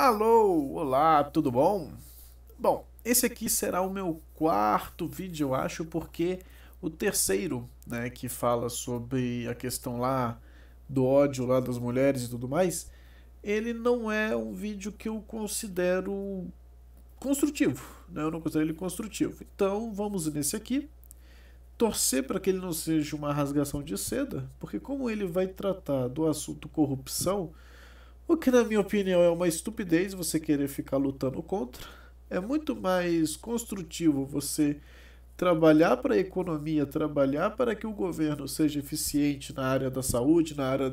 Alô, olá, tudo bom? Bom, esse aqui será o meu quarto vídeo, eu acho, porque o terceiro, né, que fala sobre a questão lá do ódio lá das mulheres e tudo mais, ele não é um vídeo que eu considero construtivo, né? Eu não considero ele construtivo. Então, vamos nesse aqui, torcer para que ele não seja uma rasgação de seda, porque como ele vai tratar do assunto corrupção, o que, na minha opinião, é uma estupidez você querer ficar lutando contra. É muito mais construtivo você trabalhar para a economia, trabalhar para que o governo seja eficiente na área da saúde, na área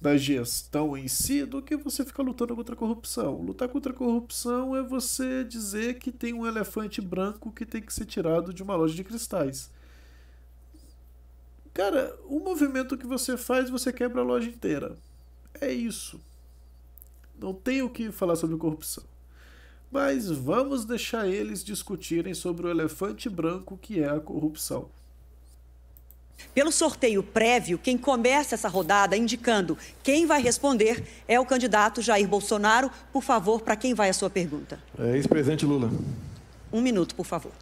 da gestão em si, do que você ficar lutando contra a corrupção. Lutar contra a corrupção é você dizer que tem um elefante branco que tem que ser tirado de uma loja de cristais. Cara, o movimento que você faz, você quebra a loja inteira. É isso. Não tem o que falar sobre corrupção. Mas vamos deixar eles discutirem sobre o elefante branco que é a corrupção. Pelo sorteio prévio, quem começa essa rodada indicando quem vai responder é o candidato Jair Bolsonaro. Por favor, para quem vai a sua pergunta? Ex-presidente Lula. 1 minuto, por favor.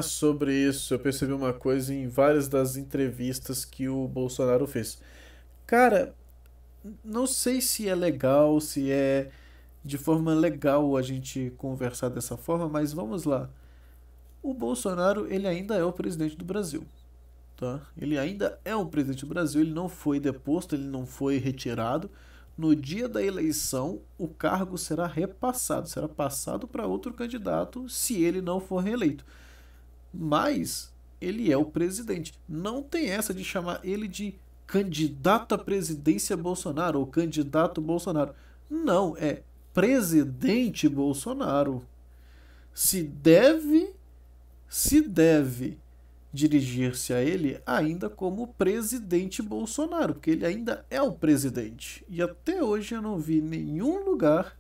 Sobre isso, eu percebi uma coisa em várias das entrevistas que o Bolsonaro fez. Cara, não sei se é legal, se é de forma legal a gente conversar dessa forma, mas vamos lá. O Bolsonaro, ele ainda é o presidente do Brasil, tá? Ele ainda é o presidente do Brasil, ele não foi deposto, ele não foi retirado. No dia da eleição, o cargo será repassado, será passado para outro candidato se ele não for reeleito. Mas ele é o presidente. Não tem essa de chamar ele de candidato à presidência Bolsonaro ou candidato Bolsonaro. Não, é presidente Bolsonaro. Se deve, se deve dirigir-se a ele ainda como presidente Bolsonaro, porque ele ainda é o presidente. E até hoje eu não vi nenhum lugar,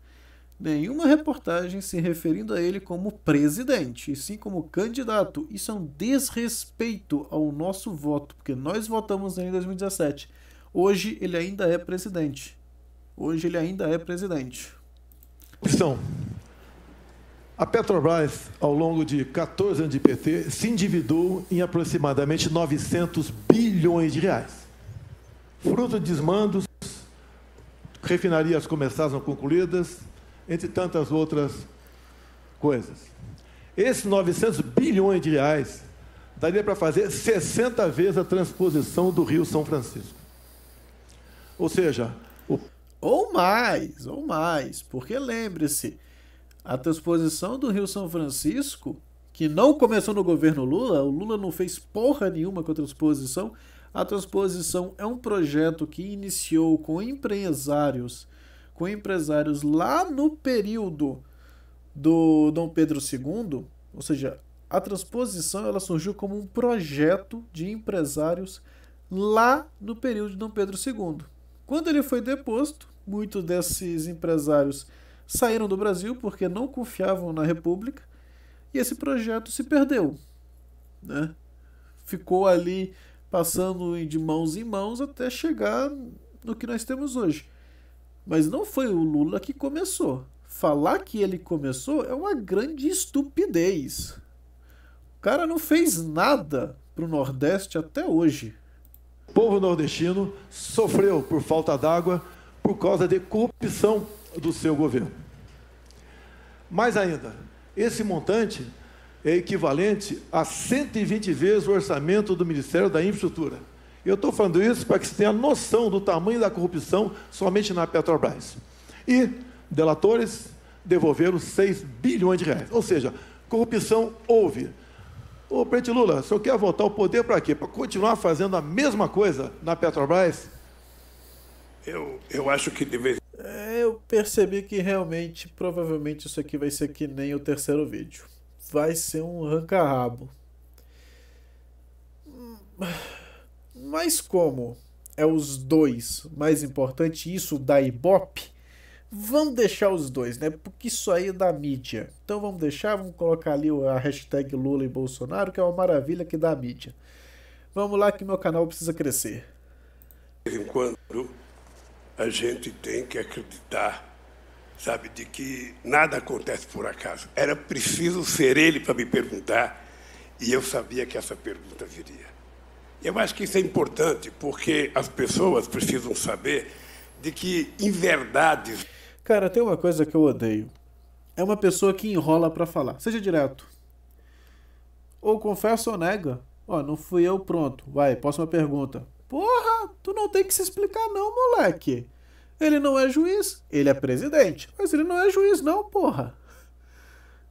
nenhuma reportagem se referindo a ele como presidente, e sim como candidato. Isso é um desrespeito ao nosso voto, porque nós votamos nele em 2017. Hoje ele ainda é presidente. Hoje ele ainda é presidente. Opção. A Petrobras, ao longo de 14 anos de PT, se endividou em aproximadamente 900 bilhões de reais. Fruto de desmandos, refinarias começadas não concluídas, entre tantas outras coisas. Esses 900 bilhões de reais daria para fazer 60 vezes a transposição do Rio São Francisco. Ou seja, ou mais, porque lembre-se, a transposição do Rio São Francisco, que não começou no governo Lula, o Lula não fez porra nenhuma com a transposição. A transposição é um projeto que iniciou com empresários lá no período do Dom Pedro II, ou seja, a transposição ela surgiu como um projeto de empresários lá no período de Dom Pedro II. Quando ele foi deposto, muitos desses empresários saíram do Brasil porque não confiavam na República e esse projeto se perdeu, né? Ficou ali passando de mãos em mãos até chegar no que nós temos hoje. Mas não foi o Lula que começou. Falar que ele começou é uma grande estupidez. O cara não fez nada pro Nordeste até hoje. O povo nordestino sofreu por falta d'água por causa de corrupção do seu governo. Mais ainda, esse montante é equivalente a 120 vezes o orçamento do Ministério da Infraestrutura. Eu estou falando isso para que você tenha noção do tamanho da corrupção somente na Petrobras. E delatores devolveram 6 bilhões de reais. Ou seja, corrupção houve. Ô, presidente Lula, o senhor quer voltar ao poder para quê? Para continuar fazendo a mesma coisa na Petrobras? Eu acho que deveria. Eu percebi que realmente, provavelmente isso aqui vai ser que nem o terceiro vídeo. Vai ser um arranca-rabo. Mas como é os dois mais importantes, isso da Ibope, vamos deixar os dois, né? Porque isso aí é da mídia. Então vamos deixar, vamos colocar ali a hashtag Lula e Bolsonaro, que é uma maravilha que dá a mídia. Vamos lá que meu canal precisa crescer. De vez em quando, a gente tem que acreditar sabe, de que nada acontece por acaso. Era preciso ser ele para me perguntar, e eu sabia que essa pergunta viria. Eu acho que isso é importante, porque as pessoas precisam saber de que, em verdade... Cara, tem uma coisa que eu odeio. É uma pessoa que enrola pra falar. Seja direto. Ou confessa ou nega. Ó, não fui eu, pronto. Vai, próxima pergunta. Porra, tu não tem que se explicar não, moleque. Ele não é juiz, ele é presidente. Mas ele não é juiz não, porra.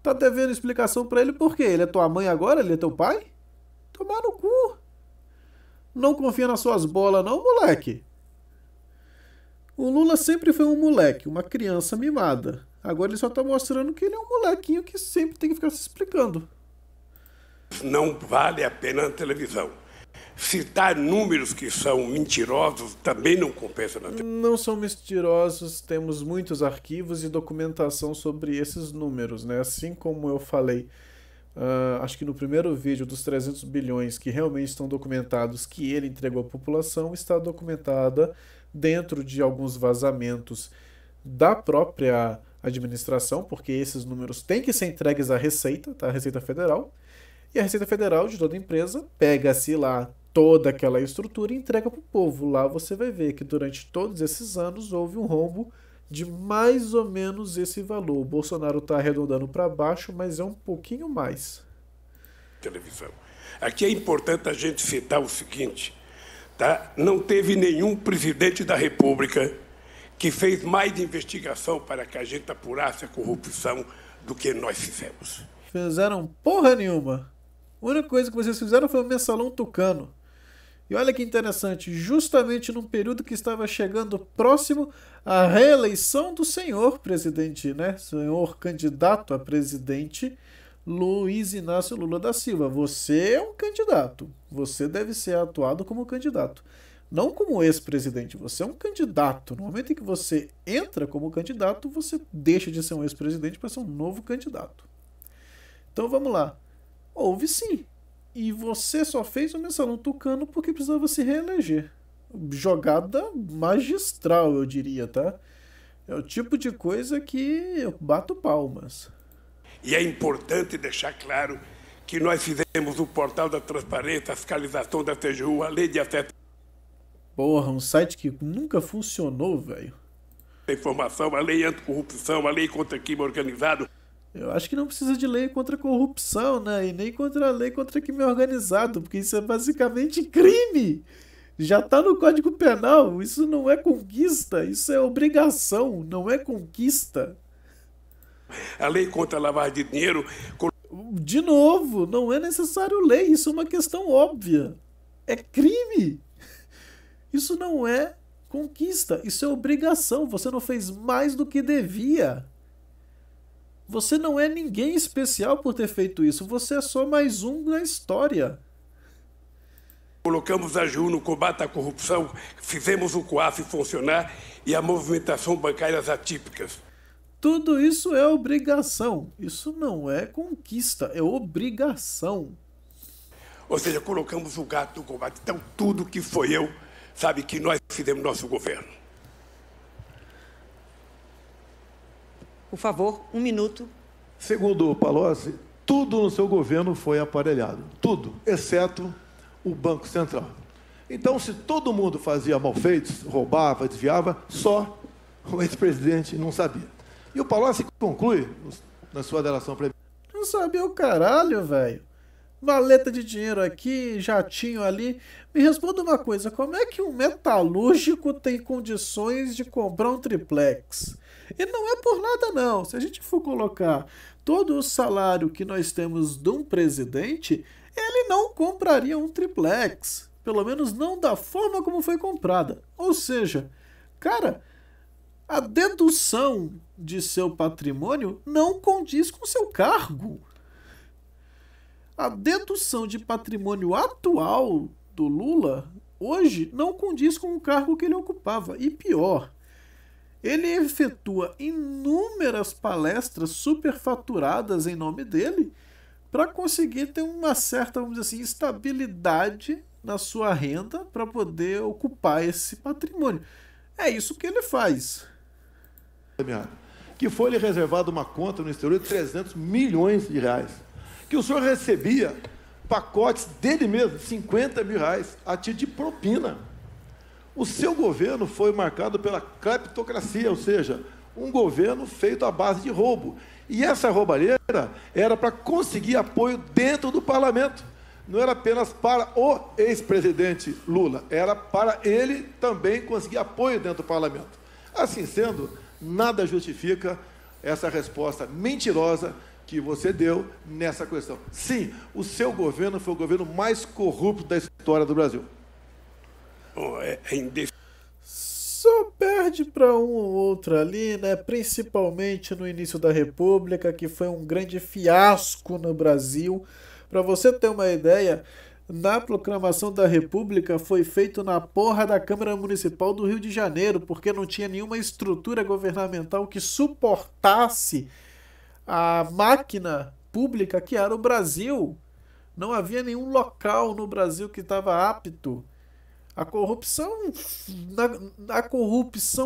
Tá devendo explicação pra ele por quê? Ele é tua mãe agora? Ele é teu pai? Tomar no cu. Não confia nas suas bolas não, moleque. O Lula sempre foi um moleque, uma criança mimada. Agora ele só tá mostrando que ele é um molequinho que sempre tem que ficar se explicando. Não vale a pena na televisão. Citar números que são mentirosos também não compensa na televisão. Não são mentirosos, temos muitos arquivos e documentação sobre esses números, né? Assim como eu falei, acho que no primeiro vídeo dos 300 bilhões que realmente estão documentados que ele entregou à população, está documentada dentro de alguns vazamentos da própria administração, porque esses números têm que ser entregues à Receita, tá? A Receita Federal. E a Receita Federal de toda empresa pega-se lá toda aquela estrutura e entrega para o povo. Lá você vai ver que durante todos esses anos houve um rombo de mais ou menos esse valor. O Bolsonaro está arredondando para baixo, mas é um pouquinho mais. Televisão. Aqui é importante a gente citar o seguinte, tá? Não teve nenhum presidente da República que fez mais investigação para que a gente apurasse a corrupção do que nós fizemos. Fizeram porra nenhuma. A única coisa que vocês fizeram foi o mensalão tucano. E olha que interessante, justamente num período que estava chegando próximo à reeleição do senhor presidente, né? Senhor candidato a presidente Luiz Inácio Lula da Silva. Você é um candidato. Você deve ser atuado como candidato. Não como ex-presidente, você é um candidato. No momento em que você entra como candidato, você deixa de ser um ex-presidente para ser um novo candidato. Então vamos lá. Houve sim. E você só fez o mensalão tucano porque precisava se reeleger. Jogada magistral, eu diria, tá? É o tipo de coisa que eu bato palmas. E é importante deixar claro que nós fizemos o portal da transparência, a fiscalização da TGU, a lei de acesso Porra, um site que nunca funcionou, velho. à informação, a lei anticorrupção, a lei contra crime organizado. Eu acho que não precisa de lei contra a corrupção, né? E nem contra a lei contra crime organizado, porque isso é basicamente crime. Já tá no Código Penal. Isso não é conquista, isso é obrigação, não é conquista. A lei contra a lavagem de dinheiro. De novo, não é necessário lei, isso é uma questão óbvia. É crime. Isso não é conquista, isso é obrigação. Você não fez mais do que devia. Você não é ninguém especial por ter feito isso. Você é só mais um na história. Colocamos a AGU no combate à corrupção, fizemos o COAF funcionar e a movimentação bancárias atípicas. Tudo isso é obrigação. Isso não é conquista, é obrigação. Ou seja, colocamos o gato no combate. Então, tudo que foi eu, sabe, que nós fizemos no nosso governo. Por favor, 1 minuto. Segundo o Palocci, tudo no seu governo foi aparelhado. Tudo, exceto o Banco Central. Então, se todo mundo fazia malfeitos, roubava, desviava, só o ex-presidente não sabia. E o Palocci conclui, na sua delação prévia. Não sabia o caralho, velho. Maleta de dinheiro aqui, jatinho ali. Me responda uma coisa, como é que um metalúrgico tem condições de comprar um triplex? E não é por nada não. Se a gente for colocar todo o salário que nós temos de um presidente, ele não compraria um triplex. Pelo menos não da forma como foi comprada. Ou seja, cara, a dedução de seu patrimônio não condiz com seu cargo. A dedução de patrimônio atual do Lula, hoje, não condiz com o cargo que ele ocupava. E pior, ele efetua inúmeras palestras superfaturadas em nome dele para conseguir ter uma certa, vamos dizer assim, estabilidade na sua renda para poder ocupar esse patrimônio. É isso que ele faz. que foi-lhe reservada uma conta no exterior de 300 milhões de reais, que o senhor recebia pacotes dele mesmo, 50 mil reais, a título de propina. O seu governo foi marcado pela cleptocracia, ou seja, um governo feito à base de roubo. E essa roubalheira era para conseguir apoio dentro do parlamento. Não era apenas para o ex-presidente Lula, era para ele também conseguir apoio dentro do parlamento. Assim sendo, nada justifica essa resposta mentirosa que você deu nessa questão. Sim, o seu governo foi o governo mais corrupto da história do Brasil. Só perde para um ou outro ali, né? Principalmente no início da República, que foi um grande fiasco no Brasil. Para você ter uma ideia, na proclamação da República foi feito na porra da Câmara Municipal do Rio de Janeiro, porque não tinha nenhuma estrutura governamental que suportasse a máquina pública que era o Brasil. Não havia nenhum local no Brasil que estava apto. A corrupção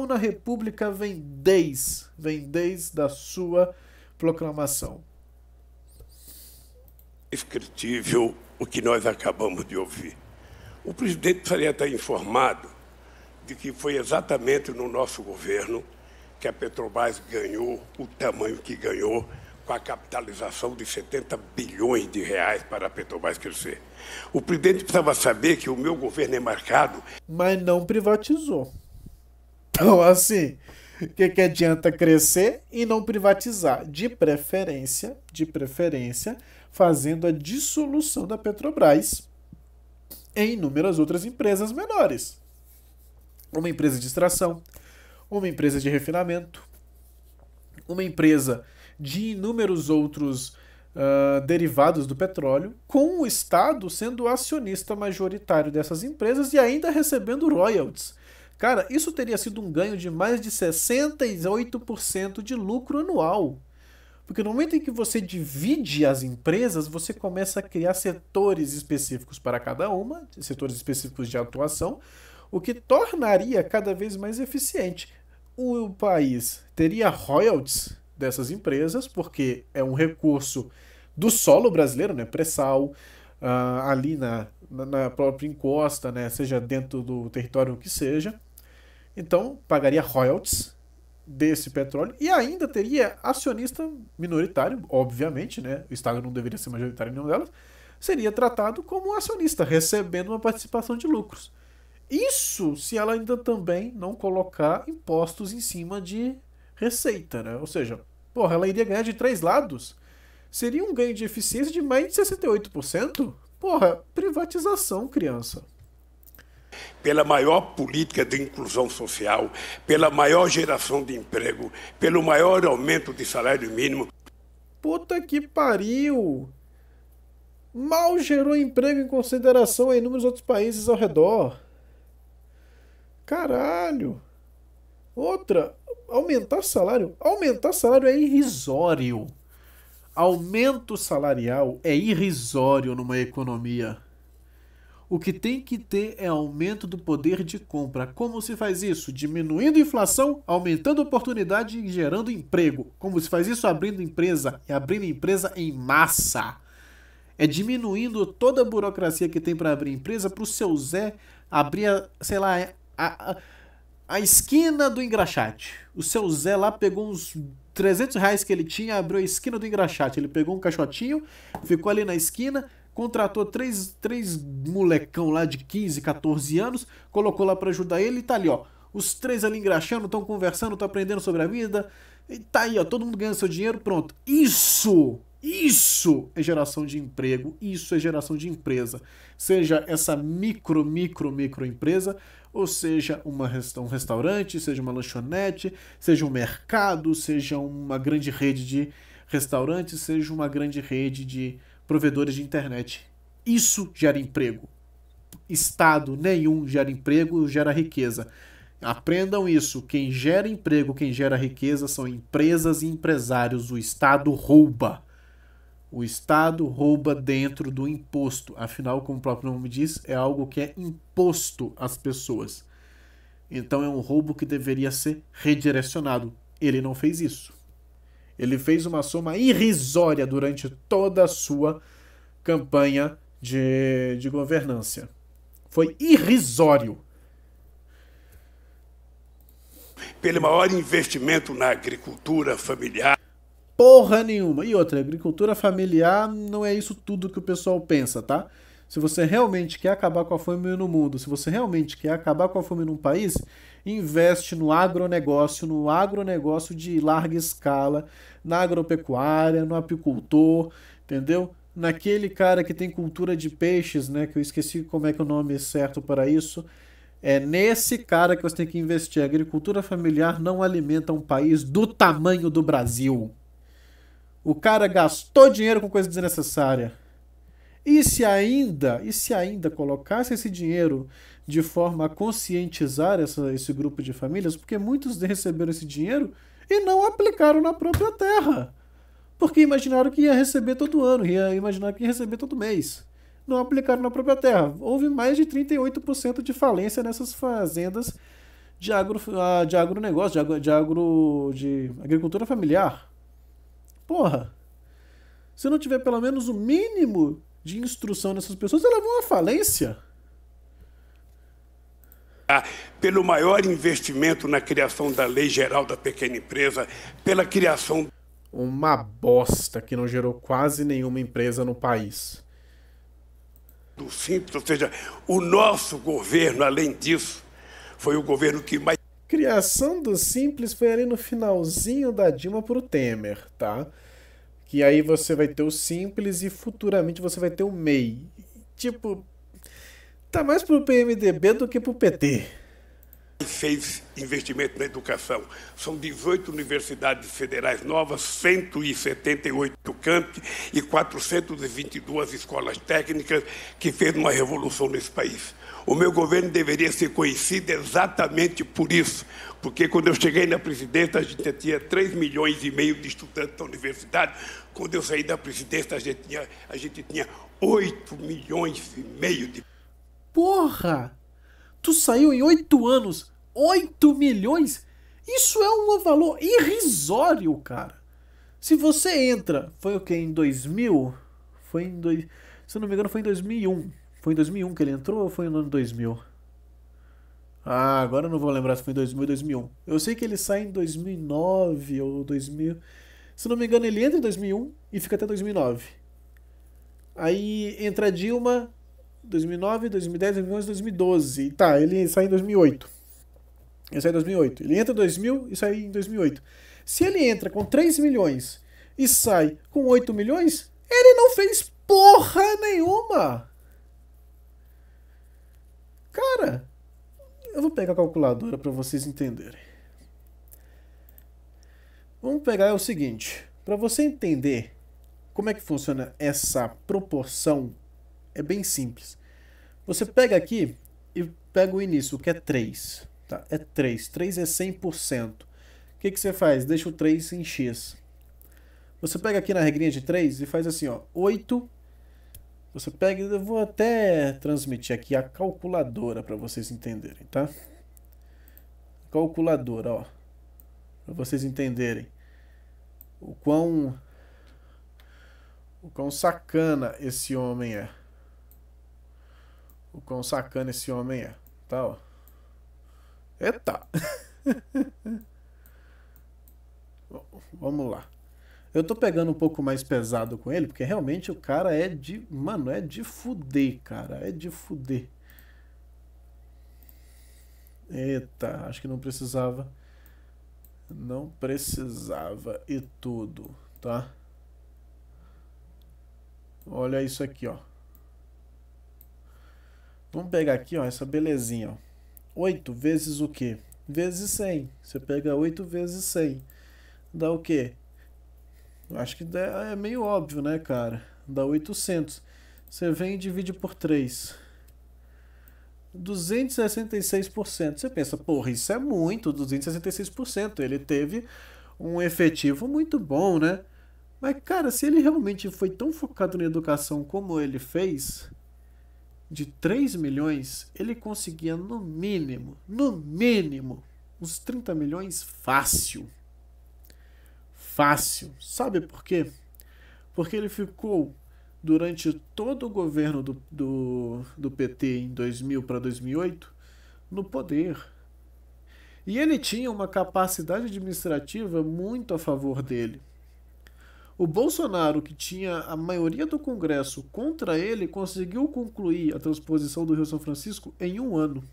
na República vem desde a sua proclamação. Indescritível o que nós acabamos de ouvir. O presidente precisaria estar informado de que foi exatamente no nosso governo que a Petrobras ganhou o tamanho que ganhou, com a capitalização de 70 bilhões de reais para a Petrobras crescer. O presidente precisava saber que o meu governo é marcado... Mas não privatizou. Então, assim, o que adianta crescer e não privatizar? De preferência, fazendo a dissolução da Petrobras em inúmeras outras empresas menores. Uma empresa de extração, uma empresa de refinamento, uma empresa de inúmeros outros derivados do petróleo, com o Estado sendo o acionista majoritário dessas empresas e ainda recebendo royalties. Cara, isso teria sido um ganho de mais de 68% de lucro anual. Porque no momento em que você divide as empresas, você começa a criar setores específicos para cada uma, setores específicos de atuação, o que tornaria cada vez mais eficiente. O país teria royalties dessas empresas, porque é um recurso do solo brasileiro, né, pré-sal, ali na própria encosta, né, seja dentro do território que seja. Então, pagaria royalties desse petróleo e ainda teria acionista minoritário, obviamente, né, o Estado não deveria ser majoritário em nenhuma delas, seria tratado como um acionista, recebendo uma participação de lucros. Isso se ela ainda também não colocar impostos em cima de receita, né? Ou seja, porra, ela iria ganhar de 3 lados. Seria um ganho de eficiência de mais de 68%? Porra, privatização, criança. Pela maior política de inclusão social, pela maior geração de emprego, pelo maior aumento de salário mínimo. Puta que pariu! Mal gerou emprego em consideração a inúmeros outros países ao redor. Caralho! Outra, aumentar salário é irrisório. Aumento salarial é irrisório numa economia. O que tem que ter é aumento do poder de compra. Como se faz isso? Diminuindo a inflação, aumentando a oportunidade e gerando emprego. Como se faz isso? Abrindo empresa. É abrindo empresa em massa. É diminuindo toda a burocracia que tem para abrir empresa para o seu Zé abrir, sei lá, a esquina do engraxate. O seu Zé lá pegou uns 300 reais que ele tinha, abriu a esquina do engraxate. Ele pegou um caixotinho, ficou ali na esquina, contratou três molecão lá de 15, 14 anos, colocou lá para ajudar ele e tá ali, ó. Os 3 ali engraxando, estão conversando, estão aprendendo sobre a vida. E tá aí, ó, todo mundo ganhando seu dinheiro, pronto. Isso é geração de emprego, isso é geração de empresa. Seja essa micro empresa, ou seja um restaurante, seja uma lanchonete, seja um mercado, seja uma grande rede de restaurantes, seja uma grande rede de provedores de internet. Isso gera emprego. Estado nenhum gera emprego, gera riqueza. Aprendam isso. Quem gera emprego, quem gera riqueza são empresas e empresários. O Estado rouba. O Estado rouba dentro do imposto. Afinal, como o próprio nome diz, é algo que é imposto às pessoas. Então é um roubo que deveria ser redirecionado. Ele não fez isso. Ele fez uma soma irrisória durante toda a sua campanha de governância. Foi irrisório. Pelo maior investimento na agricultura familiar. Porra nenhuma. E outra, agricultura familiar não é isso tudo que o pessoal pensa, tá? Se você realmente quer acabar com a fome no mundo, se você realmente quer acabar com a fome num país, investe no agronegócio de larga escala, na agropecuária, no apicultor, entendeu? Naquele cara que tem cultura de peixes, né? Que eu esqueci como é que é o nome certo para isso. É nesse cara que você tem que investir. A agricultura familiar não alimenta um país do tamanho do Brasil. O cara gastou dinheiro com coisa desnecessária. E se ainda colocasse esse dinheiro de forma a conscientizar esse grupo de famílias, porque muitos receberam esse dinheiro e não aplicaram na própria terra. Porque imaginaram que ia receber todo ano, imaginaram que ia receber todo mês. Não aplicaram na própria terra. Houve mais de 38% de falência nessas fazendas de agronegócio, de agricultura familiar. Porra! Se não tiver pelo menos o mínimo de instrução nessas pessoas, elas vão à falência. Pelo maior investimento na criação da Lei Geral da Pequena Empresa, pela criação... Uma bosta que não gerou quase nenhuma empresa no país. Do Simples, ou seja, o nosso governo, além disso, foi o governo que mais... Criação do Simples foi ali no finalzinho da Dilma pro Temer, tá? Que aí você vai ter o Simples e futuramente você vai ter o MEI. Tipo, tá mais pro PMDB do que pro PT. Fez investimento na educação. São 18 universidades federais novas, 178 campi e 422 escolas técnicas, que fez uma revolução nesse país. O meu governo deveria ser conhecido exatamente por isso, porque quando eu cheguei na presidência, a gente tinha 3,5 milhões de estudantes da universidade. Quando eu saí da presidência, a gente tinha 8,5 milhões de... Porra! Tu saiu em 8 anos, 8 milhões? Isso é um valor irrisório, cara. Se você entra, foi o quê? Em 2000? Se eu não me engano, foi em 2001. Foi em 2001 que ele entrou ou foi no ano 2000? Ah, agora eu não vou lembrar se foi em 2000 ou 2001. Eu sei que ele sai em 2009 ou 2000. Se não me engano, ele entra em 2001 e fica até 2009. Aí entra a Dilma... 2009, 2010, 2011, 2012. Tá, ele sai em 2008. Ele sai em 2008. Ele entra em 2000 e sai em 2008. Se ele entra com 3 milhões e sai com 8 milhões, ele não fez porra nenhuma. Cara, eu vou pegar a calculadora para vocês entenderem. Vamos pegar o seguinte. Para você entender como é que funciona essa proporção, é bem simples. Você pega aqui e pega o início, que é 3. Tá? É 3. 3 é 100%. O que você faz? Deixa o 3 em x. Você pega aqui na regrinha de 3 e faz assim, ó. 8. Você pega, eu vou até transmitir aqui a calculadora para vocês entenderem, tá? Calculadora, ó. Para vocês entenderem o quão sacana esse homem é. O quão sacana esse homem é. Tá, ó. Eita! Vamos lá. Eu tô pegando um pouco mais pesado com ele, porque realmente o cara é de... Mano, é de fuder, cara. É de fuder. Eita, acho que não precisava. Não precisava e tudo, tá? Olha isso aqui, ó. Vamos pegar aqui, ó, essa belezinha, ó. 8 vezes o quê? Vezes 100. Você pega 8 vezes 100. Dá o quê? Acho que é meio óbvio, né, cara? Dá 800. Você vem e divide por 3. 266%. Você pensa, porra, isso é muito, 266%. Ele teve um efetivo muito bom, né? Mas, cara, se ele realmente foi tão focado na educação como ele fez, de 3 milhões, ele conseguia no mínimo, uns 30 milhões fácil. fácil. Sabe por quê? Porque ele ficou durante todo o governo do PT em 2000 para 2008 no poder. E ele tinha uma capacidade administrativa muito a favor dele. O Bolsonaro, que tinha a maioria do Congresso contra ele, conseguiu concluir a transposição do Rio-São Francisco em um ano.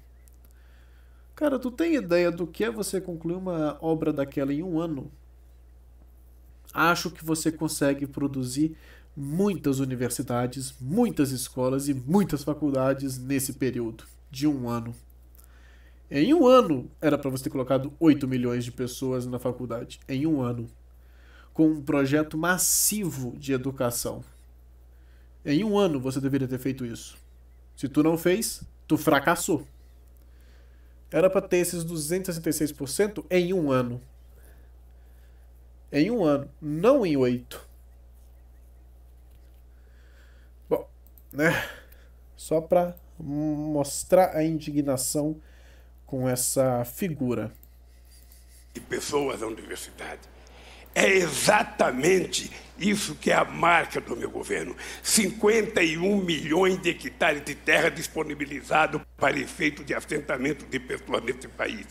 Cara, tu tem ideia do que é você concluir uma obra daquela em um ano? Acho que você consegue produzir muitas universidades, muitas escolas e muitas faculdades nesse período de um ano. Em um ano era para você ter colocado 8 milhões de pessoas na faculdade. Em um ano. Com um projeto massivo de educação. Em um ano você deveria ter feito isso. Se tu não fez, tu fracassou. Era para ter esses 266% em um ano. Em um ano, não em 8. Bom, né? Só para mostrar a indignação com essa figura. De pessoas da universidade. É exatamente isso que é a marca do meu governo. 51 milhões de hectares de terra disponibilizados para efeito de assentamento de pessoas nesse país.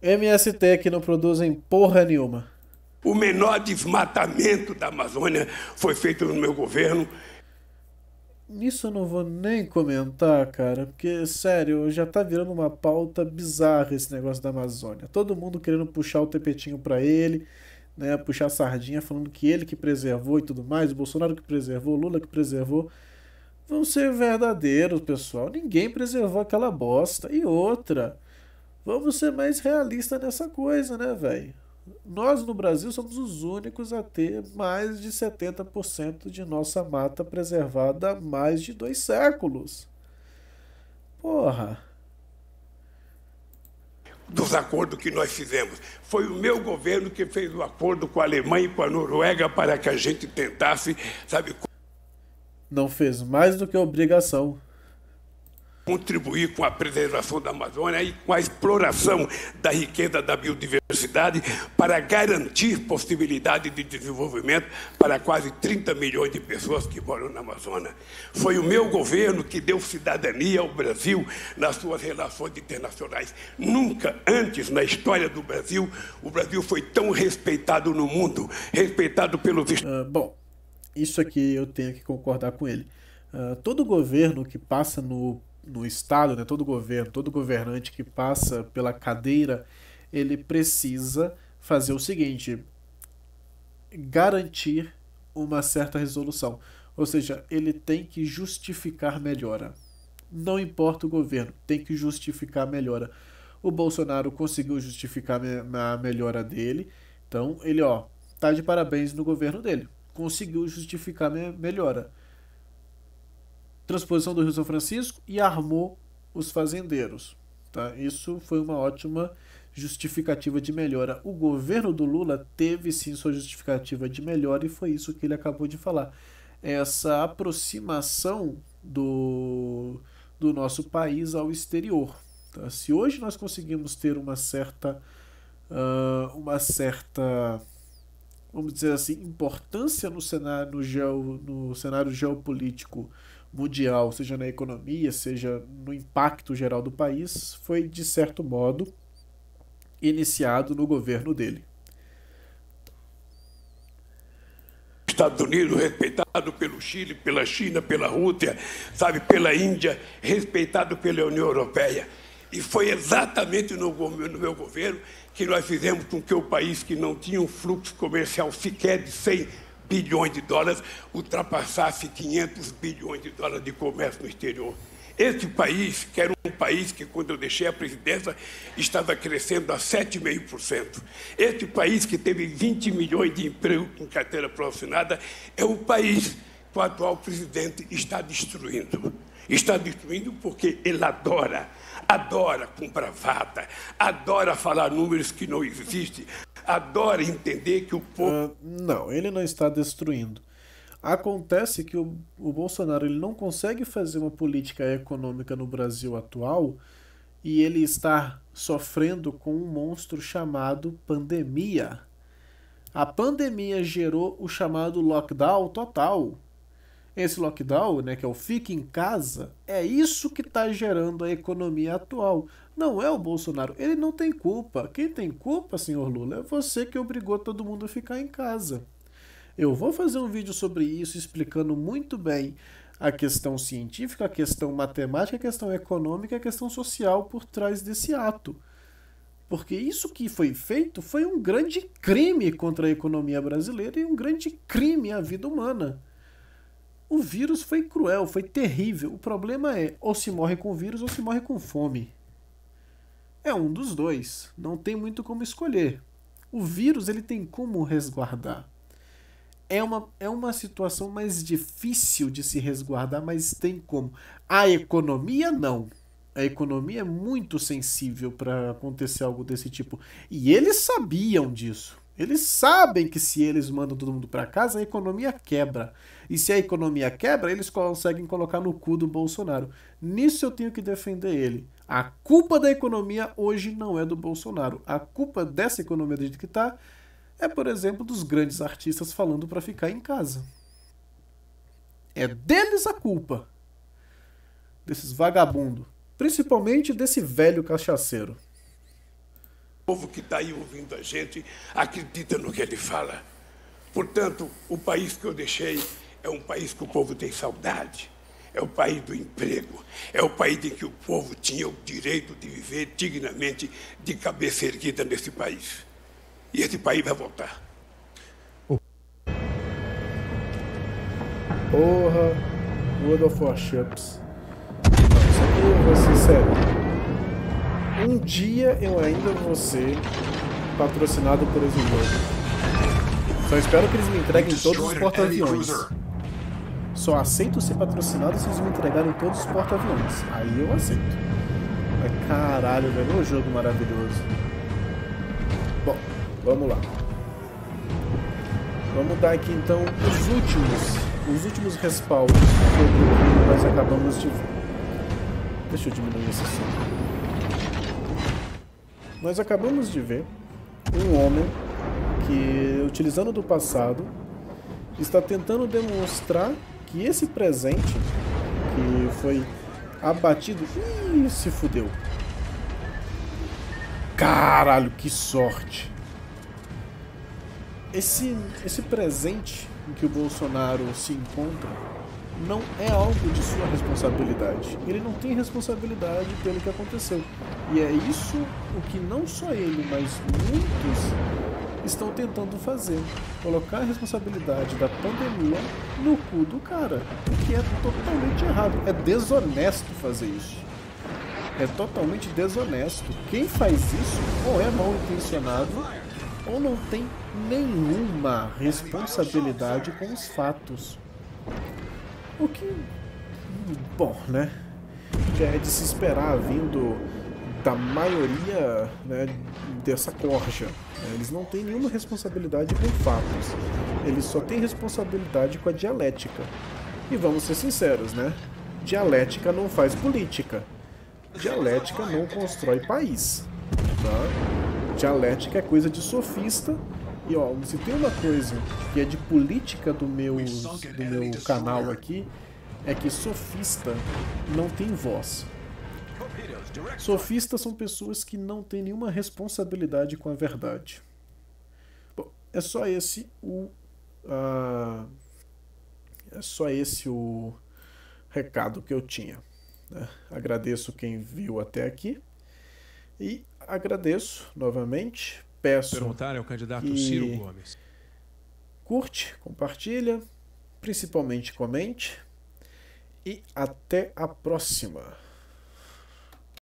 MST que não produzem porra nenhuma. O menor desmatamento da Amazônia foi feito no meu governo. Isso eu não vou nem comentar, cara, porque, sério, já tá virando uma pauta bizarra esse negócio da Amazônia. Todo mundo querendo puxar o tapetinho pra ele, né, puxar a sardinha, falando que ele que preservou e tudo mais, o Bolsonaro que preservou, o Lula que preservou. Vamos ser verdadeiros, pessoal. Ninguém preservou aquela bosta. E outra, vamos ser mais realistas nessa coisa, né, velho? Nós no Brasil somos os únicos a ter mais de 70% de nossa mata preservada há mais de 2 séculos. Porra. Dos acordos que nós fizemos. Foi o meu governo que fez o acordo com a Alemanha e com a Noruega para que a gente tentasse, sabe, não fez mais do que obrigação. Contribuir com a preservação da Amazônia e com a exploração da riqueza da biodiversidade para garantir possibilidade de desenvolvimento para quase 30 milhões de pessoas que moram na Amazônia. Foi o meu governo que deu cidadania ao Brasil nas suas relações internacionais. Nunca antes na história do Brasil, o Brasil foi tão respeitado no mundo, respeitado pelos... Bom, isso aqui eu tenho que concordar com ele. Todo governo que passa no Estado, né, todo governo, todo governante que passa pela cadeira, ele precisa fazer o seguinte: garantir uma certa resolução. Ou seja, ele tem que justificar melhora. Não importa o governo, tem que justificar a melhora. O Bolsonaro conseguiu justificar a melhora dele, então ele, tá de parabéns no governo dele. Conseguiu justificar a melhora. Transposição do Rio-São Francisco e armou os fazendeiros. Tá? Isso foi uma ótima justificativa de melhora. O governo do Lula teve sim sua justificativa de melhora e foi isso que ele acabou de falar. Essa aproximação do nosso país ao exterior. Tá? Se hoje nós conseguimos ter uma certa, vamos dizer assim, importância no cenário geopolítico mundial, seja na economia, seja no impacto geral do país, foi, de certo modo, iniciado no governo dele. Estados Unidos, respeitado pelo Chile, pela China, pela Rússia, sabe, pela Índia, respeitado pela União Europeia. E foi exatamente no meu governo que nós fizemos com que o país que não tinha um fluxo comercial sequer de 100 bilhões de dólares, ultrapassasse 500 bilhões de dólares de comércio no exterior. Esse país, que era um país que, quando eu deixei a presidência, estava crescendo a 7,5%. Esse país, que teve 20 milhões de empregos em carteira profissional, é o país que o atual presidente está destruindo. Está destruindo porque ele adora com bravata, adora falar números que não existem, adora entender que o povo... Não, ele não está destruindo. Acontece que o Bolsonaro ele não consegue fazer uma política econômica no Brasil atual e ele está sofrendo com um monstro chamado pandemia. A pandemia gerou o chamado lockdown total. Esse lockdown, né, que é o fique em casa, é isso que está gerando a economia atual. Não é o Bolsonaro. Ele não tem culpa. Quem tem culpa, senhor Lula, é você que obrigou todo mundo a ficar em casa. Eu vou fazer um vídeo sobre isso, explicando muito bem a questão científica, a questão matemática, a questão econômica, a questão social por trás desse ato. Porque isso que foi feito foi um grande crime contra a economia brasileira e um grande crime à vida humana. O vírus foi cruel, foi terrível. O problema é, ou se morre com vírus ou se morre com fome. É um dos dois. Não tem muito como escolher. O vírus ele tem como resguardar. É uma situação mais difícil de se resguardar, mas tem como. A economia, não. A economia é muito sensível para acontecer algo desse tipo. E eles sabiam disso. Eles sabem que se eles mandam todo mundo para casa, a economia quebra. E se a economia quebra, eles conseguem colocar no cu do Bolsonaro. Nisso eu tenho que defender ele. A culpa da economia hoje não é do Bolsonaro. A culpa dessa economia do jeito que está é, por exemplo, dos grandes artistas falando para ficar em casa. É deles a culpa. Desses vagabundos. Principalmente desse velho cachaceiro. O povo que está aí ouvindo a gente acredita no que ele fala. Portanto, o país que eu deixei é um país que o povo tem saudade. É o país do emprego. É o país em que o povo tinha o direito de viver dignamente, de cabeça erguida nesse país. E esse país vai voltar. Porra, World of Warships. Isso aqui eu vou ser sério. Um dia eu ainda vou ser patrocinado por esse jogo. Só espero que eles me entreguem todos os porta-aviões. Só aceito ser patrocinado se eles me entregarem todos os porta-aviões. Aí eu aceito. Mas caralho, velho, é um jogo maravilhoso. Bom, vamos lá. Vamos dar aqui então os últimos respaldos sobre o que nós acabamos de ver. Deixa eu diminuir esse som. Nós acabamos de ver um homem que, utilizando do passado, está tentando demonstrar que esse presente que foi abatido... Ih, se fudeu. Caralho, que sorte. Esse presente em que o Bolsonaro se encontra não é algo de sua responsabilidade. Ele não tem responsabilidade pelo que aconteceu. E é isso o que não só ele, mas muitos estão tentando fazer. Colocar a responsabilidade da pandemia no cu do cara. O que é totalmente errado. É desonesto fazer isso. É totalmente desonesto. Quem faz isso ou é mal intencionado ou não tem nenhuma responsabilidade com os fatos. O que, bom, né, já é de se esperar vindo da maioria, né, dessa corja. Eles não têm nenhuma responsabilidade com fatos. Eles só têm responsabilidade com a dialética. E vamos ser sinceros, né? Dialética não faz política. Dialética não constrói país. Tá? Dialética é coisa de sofista. E ó, se tem uma coisa que é de política do meu canal aqui, é que sofista não tem voz. Sofistas são pessoas que não têm nenhuma responsabilidade com a verdade. Bom, é só esse o recado que eu tinha, né? Agradeço quem viu até aqui e agradeço novamente. Peço perguntar ao candidato Ciro Gomes. Curte, compartilha, principalmente comente e até a próxima.